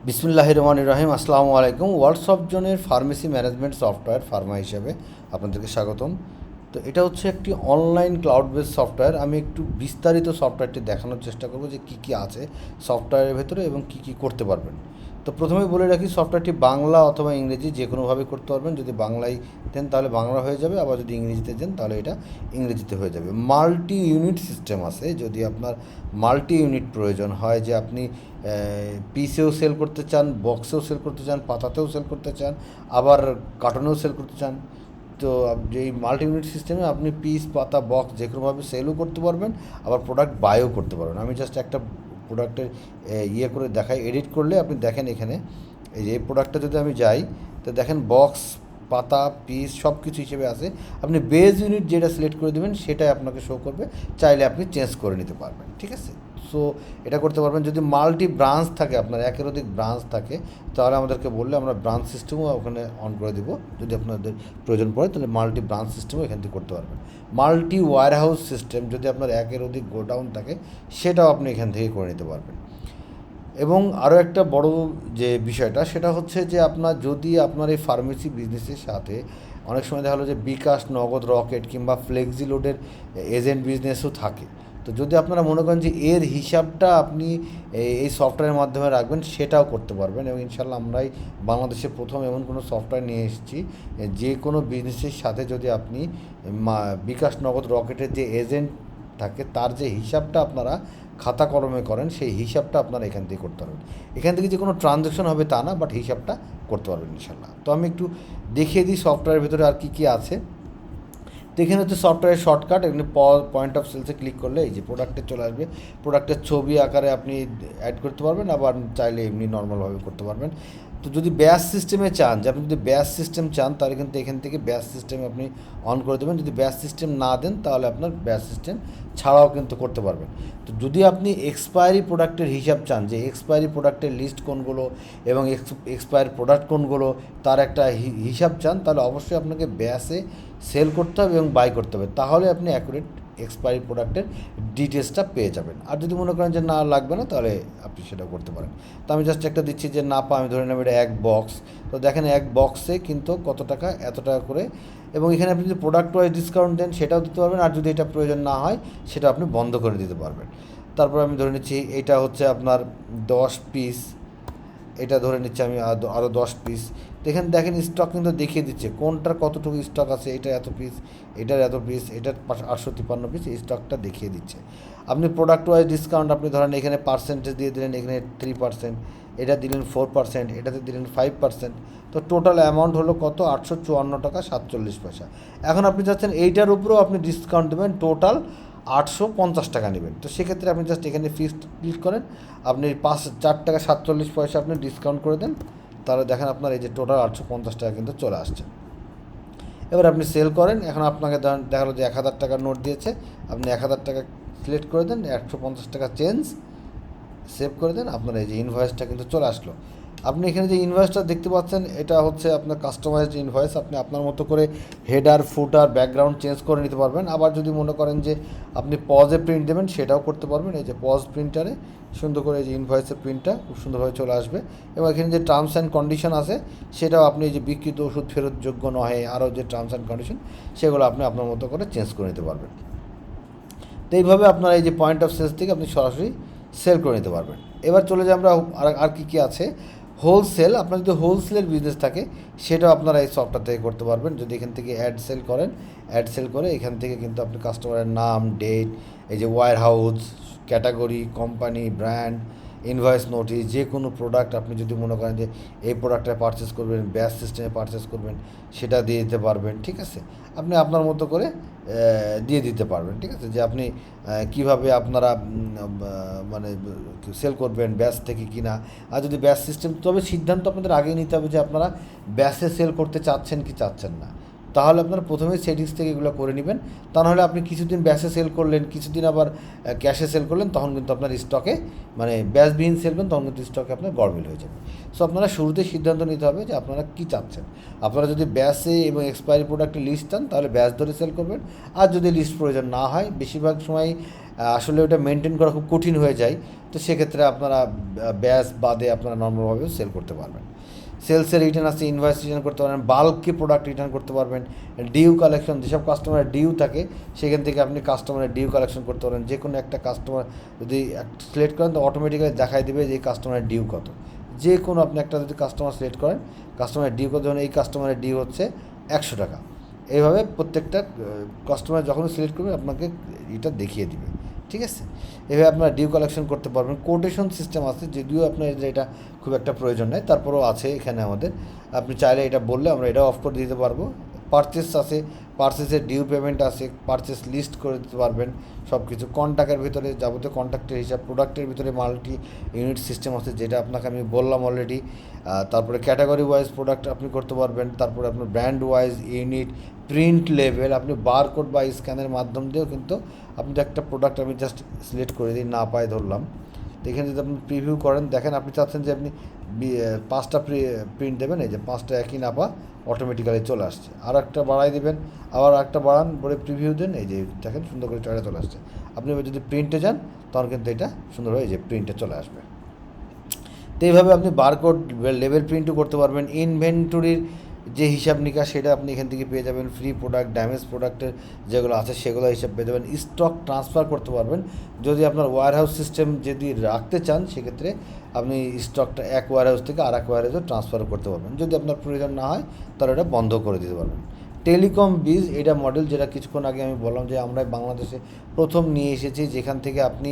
বিসমিল্লাহির রহমানির রহিম। আসসালামু আলাইকুম। ওয়ার্কশপ জোনের ফার্মেসি ম্যানেজমেন্ট সফটওয়্যার ফার্মা হিসেবে আপনাদেরকে স্বাগতম। তো এটা হচ্ছে একটি অনলাইন ক্লাউড বেস সফটওয়্যার। আমি একটু বিস্তারিত সফটওয়্যারটি দেখানোর চেষ্টা করব যে কী কী আছে সফটওয়্যারের ভেতরে এবং কী কী করতে পারবেন। তো প্রথমেই বলে রাখি, সফটওয়্যারটি বাংলা অথবা ইংরেজি যে কোনোভাবে করতে পারবেন। যদি বাংলায় দেন তাহলে বাংলা হয়ে যাবে, আবার যদি ইংরেজিতে দেন তাহলে এটা ইংরেজিতে হয়ে যাবে। মাল্টি ইউনিট সিস্টেম আছে। যদি আপনার মাল্টি ইউনিট প্রয়োজন হয়, যে আপনি পিসেও সেল করতে চান, বক্সেও সেল করতে চান, পাতাতেও সেল করতে চান, আবার কার্টনেও সেল করতে চান, তো এই মাল্টি ইউনিট সিস্টেমে আপনি পিস, পাতা, বক্স যে কোনোভাবে সেলও করতে পারবেন, আবার প্রোডাক্ট বাইও করতে পারবেন। আমি জাস্ট একটা প্রোডাক্টের ইয়ে করে দেখাই। এডিট করলে আপনি দেখেন এখানে এই যে এই প্রোডাক্টটা যদি আমি যাই, তো দেখেন বক্স, পাতা, পিস সব কিছু হিসেবে আছে। আপনি বেজ ইউনিট যেটা সিলেক্ট করে দেবেন সেটাই আপনাকে শো করবে। চাইলে আপনি চেঞ্জ করে নিতে পারবেন, ঠিক আছে। সো এটা করতে পারবেন। যদি মাল্টি ব্রাঞ্চ থাকে, আপনার একের অধিক ব্রাঞ্চ থাকে, তাহলে আমাদেরকে বললে আমরা ব্রাঞ্চ সিস্টেমও ওখানে অন করে দেবো। যদি আপনাদের প্রয়োজন পড়ে তাহলে মাল্টি ব্রাঞ্চ সিস্টেমও এখান থেকে করতে পারবেন। মাল্টি ওয়্যার হাউস সিস্টেম, যদি আপনার একের অধিক গোডাউন থাকে, সেটাও আপনি এখান থেকে করে নিতে পারবেন। এবং আরও একটা বড় যে বিষয়টা, সেটা হচ্ছে যে আপনার এই ফার্মেসি বিজনেসের সাথে অনেক সময় দেখা হলো যে বিকাশ, নগদ, রকেট কিংবা ফ্লেক্সি লোডের এজেন্ট বিজনেসও থাকে। তো যদি আপনারা মনে করেন যে এর হিসাবটা আপনি এই সফটওয়্যারের মাধ্যমে রাখবেন, সেটাও করতে পারবেন। এবং ইনশাল্লাহ আমরাই বাংলাদেশে প্রথম এমন কোনো সফটওয়্যার নিয়ে এসেছি, যে কোনো বিজনেসের সাথে যদি আপনি বিকাশ, নগদ, রকেটের যে এজেন্ট থাকে তার যে হিসাবটা আপনারা খাতা কলমে করেন, সেই হিসাবটা আপনারা এখান থেকে করতে পারবেন। এখান থেকে যে কোনো ট্রানজ্যাকশন হবে তা না, বাট হিসাবটা করতে পারবেন ইনশাল্লাহ। তো আমি একটু দেখিয়ে দিই সফটওয়্যারের ভিতরে আর কী কী আছে। তো এখানে হচ্ছে সফটওয়্যার শর্টকাট। এখানে পয়েন্ট অফ সেলসে ক্লিক করলে এই যে প্রোডাক্টে চলে আসবে। প্রোডাক্টের ছবি আকারে আপনি অ্যাড করতে পারবেন, আবার চাইলে এমনি নর্মালভাবে করতে পারবেন। তো যদি ব্যাচ সিস্টেমে চান, যে আপনি যদি ব্যাচ সিস্টেম চান, তাহলে কিন্তু এখান থেকে ব্যাচ সিস্টেম আপনি অন করে দেবেন। যদি ব্যাচ সিস্টেম না দেন তাহলে আপনার ব্যাচ সিস্টেম ছাড়াও কিন্তু করতে পারবেন। তো যদি আপনি এক্সপায়ারি প্রোডাক্টের হিসাব চান, যে এক্সপায়ারি প্রোডাক্টের লিস্ট কোনগুলো এবং এক্সপায়ার প্রোডাক্ট কোনগুলো, তার একটা হিসাব চান, তাহলে অবশ্যই আপনাকে ব্যাচে সেল করতে হবে এবং বাই করতে হবে। তাহলে আপনি অ্যাকুরেট এক্সপায়ারি প্রোডাক্টের ডিটেলসটা পেয়ে যাবেন। আর যদি মনে করেন যে না লাগবে না, তাহলে আপনি সেটা করতে পারেন। তো আমি জাস্ট একটা দিচ্ছি যে না আমি ধরে নেব এটা এক বক্স। তো দেখেন এক বক্সে কিন্তু কত টাকা, এত টাকা করে। এবং এখানে আপনি যদি প্রোডাক্ট ওয়াইজ ডিসকাউন্ট দেন সেটাও দিতে পারবেন, আর যদি এটা প্রয়োজন না হয় সেটা আপনি বন্ধ করে দিতে পারবেন। তারপর আমি ধরে নিচ্ছি এটা হচ্ছে আপনার 10 পিস। এটা ধরে নিচ্ছি আমি আরও 10 পিস। দেখেন স্টক কিন্তু দেখিয়ে দিচ্ছে কোনটার কতটুকু স্টক আছে। এটা এত পিস, এটার এত পিস, এটার 853 পিস, এই স্টকটা দেখিয়ে দিচ্ছে। আপনি প্রোডাক্ট ওয়াইজ ডিসকাউন্ট আপনি ধরেন এখানে পার্সেন্টেজ দিয়ে দিলেন, এখানে 3%, এটা দিলেন 4%, এটাতে দিলেন 5%। তো টোটাল অ্যামাউন্ট হলো কত? 854 টাকা 47 পয়সা। এখন আপনি চাচ্ছেন এইটার উপরেও আপনি ডিসকাউন্ট দেবেন, টোটাল 850 টাকা নেবেন। তো সেক্ষেত্রে আপনি জাস্ট এখানে ফিক্সড ক্লিক করেন, আপনি 4 টাকা 47 পয়সা আপনি ডিসকাউন্ট করে দেন, তাহলে দেখেন আপনার এই যে টোটাল 850 টাকা কিন্তু চলে আসছে। এবার আপনি সেল করেন। এখন আপনাকে দেখালো যে 1000 টাকার নোট দিয়েছে, আপনি 1000 টাকা সিলেক্ট করে দেন, 150 টাকা চেঞ্জ, সেভ করে দেন, আপনার এই যে ইনভয়েসটা কিন্তু চলে আসলো। আপনি এখানে যে ইনভয়েসটা দেখতে পাচ্ছেন, এটা হচ্ছে আপনার কাস্টমাইজড ইনভয়েস। আপনি আপনার মতো করে হেডার, ফুটার, ব্যাকগ্রাউন্ড চেঞ্জ করে নিতে পারবেন। আবার যদি মনে করেন যে আপনি পজে প্রিন্ট দেবেন, সেটাও করতে পারবেন। এই যে পজ প্রিন্টারে সুন্দর করে এই যে ইনভয়েসের প্রিন্টটা খুব সুন্দরভাবে চলে আসবে। এবং এখানে যে টার্মস অ্যান্ড কন্ডিশন আছে, সেটাও আপনি এই যে বিকৃত ওষুধ ফেরতযোগ্য নয়, আরও যে টার্মস অ্যান্ড কন্ডিশন, সেগুলো আপনি আপনার মতো করে চেঞ্জ করে নিতে পারবেন। তো এইভাবে আপনার এই যে পয়েন্ট অফ সেলস থেকে আপনি সরাসরি সেল করে নিতে পারবেন। এবার চলে যাই আমরা আর কী কী আছে। হোলসেল, আপনার যদি হোলসেলের বিজনেস থাকে, সেটাও আপনারা এই সফটওয়্যার থেকে করতে পারবেন। যদি এখান থেকে অ্যাড সেল করেন, অ্যাড সেল করে এখান থেকে কিন্তু আপনি কাস্টমারের নাম, ডেট, এই যে warehouse, category, company, brand, invoice notice, যে কোনো প্রোডাক্ট আপনি যদি মনে করেন যে এই প্রোডাক্টটা পারচেস করবেন, ব্যাচ সিস্টেমে পারচেস করবেন, সেটা দিয়ে দিতে পারবেন, ঠিক আছে। আপনি আপনার মতো করে দিয়ে দিতে পারবেন, ঠিক আছে। যে আপনি কীভাবে আপনারা মানে সেল করবেন, ব্যাচ থেকে কিনা। আর যদি ব্যাচ সিস্টেম, তবে সিদ্ধান্ত আপনাদের আগেই নিতে হবে যে আপনারা ব্যাচে সেল করতে চাচ্ছেন কি চাচ্ছেন না। তাহলে আপনারা প্রথমেই সেটিংস থেকে এগুলো করে নেবেন। তা নাহলে আপনি কিছুদিন ব্যাচে সেল করলেন, কিছুদিন আবার ক্যাশে সেল করলেন, তখন কিন্তু আপনার স্টকে মানে ব্যাচবিহীন সেল করবেন, তখন কিন্তু স্টকে আপনার গড়মিল হয়ে যাবে। সো আপনারা শুরুতে সিদ্ধান্ত নিতে হবে যে আপনারা কী চাচ্ছেন। আপনারা যদি ব্যাচে এবং এক্সপায়ারি প্রোডাক্টের লিস্ট চান, তাহলে ব্যাচ ধরে সেল করবেন। আর যদি লিস্ট প্রয়োজন না হয়, বেশিরভাগ সময় আসলে ওটা মেনটেন করা খুব কঠিন হয়ে যায়। তো সেক্ষেত্রে আপনারা ব্যাচ বাদে আপনারা নর্মালভাবেও সেল করতে পারবেন। সেলসের রিটার্ন আছে, ইনভয়েস রিটার্ন করতে পারবেন, বাল্কে প্রোডাক্ট রিটার্ন করতে পারবেন, ডিউ কালেকশন, যেসব কাস্টমারের ডিউ থাকে সেখান থেকে আপনি কাস্টমারের ডিউ কালেকশন করতে পারেন। যে কোনো একটা কাস্টমার যদি সিলেক্ট করেন তো অটোমেটিক্যালি দেখাই দেবে যে এই কাস্টমারের ডিউ কত। যে কোনো আপনি একটা যদি কাস্টমার সিলেক্ট করেন, কাস্টমারের ডিউ কত, ধরুন এই কাস্টমারের ডিউ হচ্ছে 100 টাকা। এইভাবে প্রত্যেকটা কাস্টমার যখন সিলেক্ট করবে আপনাকে এটা দেখিয়ে দিবে, ঠিক আছে। এভাবে আপনারা ডিউ কালেকশন করতে পারবেন। কোটেশন সিস্টেম আছে, যদিও আপনার এটা খুব একটা প্রয়োজন নেই, তারপরেও আছে এখানে আমাদের। আপনি চাইলে এটা বললে আমরা এটা অফ করে দিতে পারবো। পারচেস আছে, পারচেসের ডিউ পেমেন্ট আছে, পারচেস লিস্ট করে দিতে পারবেন সব কিছু। কন্ট্যাক্টের ভিতরে যাবতীয় কন্ট্যাক্টের হিসাব, প্রোডাক্টের ভিতরে মাল্টি ইউনিট সিস্টেম আছে যেটা আপনাকে আমি বললাম অলরেডি। তারপরে ক্যাটাগরি ওয়াইজ প্রোডাক্ট আপনি করতে পারবেন, তারপরে আপনার brand wise unit, print level, আপনি বারকোড বা স্ক্যানের মাধ্যম দিয়েও কিন্তু আপনি তো একটা প্রোডাক্ট আমি জাস্ট সিলেক্ট করে দিই, না পায়ে ধরলাম, তো এখানে যদি আপনি প্রিভিউ করেন, দেখেন আপনি চাচ্ছেন যে আপনি 5টা প্রিন্ট দেবেন, এই যে 5টা একই নাপা অটোমেটিক্যালি চলে আসছে। আর একটা বাড়াই দেবেন, আবার একটা বাড়ান, বলে প্রিভিউ দেন, এই যে দেখেন সুন্দর করে চলে চলে আসছে। আপনি যদি প্রিন্টে যান তখন কিন্তু এটা সুন্দরভাবে এই যে প্রিন্টে চলে আসবে। তো এইভাবে আপনি বারকোড লেভেল প্রিন্টও করতে পারবেন। ইনভেন্টরির যে হিসাব নিকাশ সেটা আপনি এখান থেকে পেয়ে যাবেন। ফ্রি প্রোডাক্ট, ড্যামেজ প্রোডাক্টের যেগুলো আছে সেগুলো হিসাব পেয়ে যাবেন। স্টক ট্রান্সফার করতে পারবেন, যদি আপনার ওয়্যারহাউস সিস্টেম যদি রাখতে চান সেক্ষেত্রে আপনি স্টকটা এক ওয়্যারহাউস থেকে আর এক ওয়্যারহাউসে ট্রান্সফার করতে পারবেন। যদি আপনার প্রয়োজন না হয় তাহলে এটা বন্ধ করে দিতে পারবেন। টেলিকম বিজ, এটা মডেল যেটা কিছুক্ষণ আগে আমি বললাম যে আমরা বাংলাদেশে প্রথম নিয়ে এসেছি, যেখান থেকে আপনি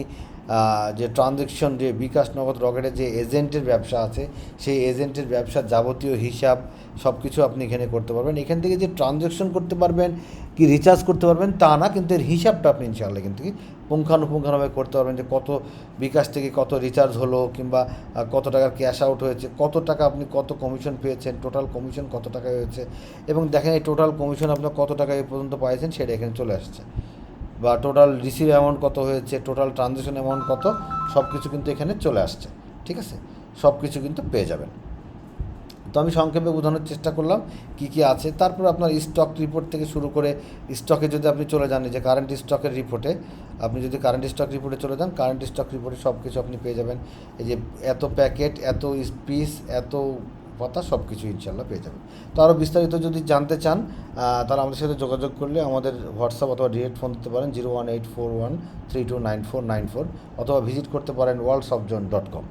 যে ট্রানজ্যাকশন, যে বিকাশ, নগদ, রকেটের যে এজেন্টের ব্যবসা আছে সেই এজেন্টের ব্যবসার যাবতীয় হিসাব সব কিছু আপনি এখানে করতে পারবেন। এখান থেকে যে ট্রানজ্যাকশন করতে পারবেন কি রিচার্জ করতে পারবেন তা না, কিন্তু এর হিসাবটা আপনি ইনশাআল্লাহ এখান থেকে পুঙ্খানুপুঙ্খানুভাবে করতে পারবেন, যে কত বিকাশ থেকে কত রিচার্জ হলো, কিংবা কত টাকার ক্যাশ আউট হয়েছে, কত টাকা আপনি কত কমিশন পেয়েছেন, টোটাল কমিশন কত টাকা হয়েছে, এবং দেখেন এই টোটাল কমিশন আপনার কত টাকা এই পর্যন্ত পাইছেন সেটা এখানে চলে আসছে, বা টোটাল রিসিভ অ্যামাউন্ট কত হয়েছে, টোটাল ট্রানজ্যাকশন অ্যামাউন্ট কত, সব কিছু কিন্তু এখানে চলে আসছে, ঠিক আছে। সব কিছু কিন্তু পেয়ে যাবেন। তো আমি সংক্ষেপে বোঝানোর চেষ্টা করলাম কী কী আছে। তারপর আপনার স্টক রিপোর্ট থেকে শুরু করে স্টকে যদি আপনি চলে যান, যে কারেন্ট স্টকের রিপোর্টে আপনি যদি কারেন্ট স্টক রিপোর্টে চলে যান, কারেন্ট স্টক রিপোর্টে সব কিছু আপনি পেয়ে যাবেন। এই যে এত প্যাকেট, এত পিস, এত পাতা, সব কিছু ইনশাল্লাহ পেয়ে যাবেন। তো আরও বিস্তারিত যদি জানতে চান তাহলে আমাদের সাথে যোগাযোগ করলে আমাদের হোয়াটসঅ্যাপ অথবা ডিরেক্ট ফোন দিতে পারেন 01841329494, অথবা ভিজিট করতে পারেন worldsoftzone.com।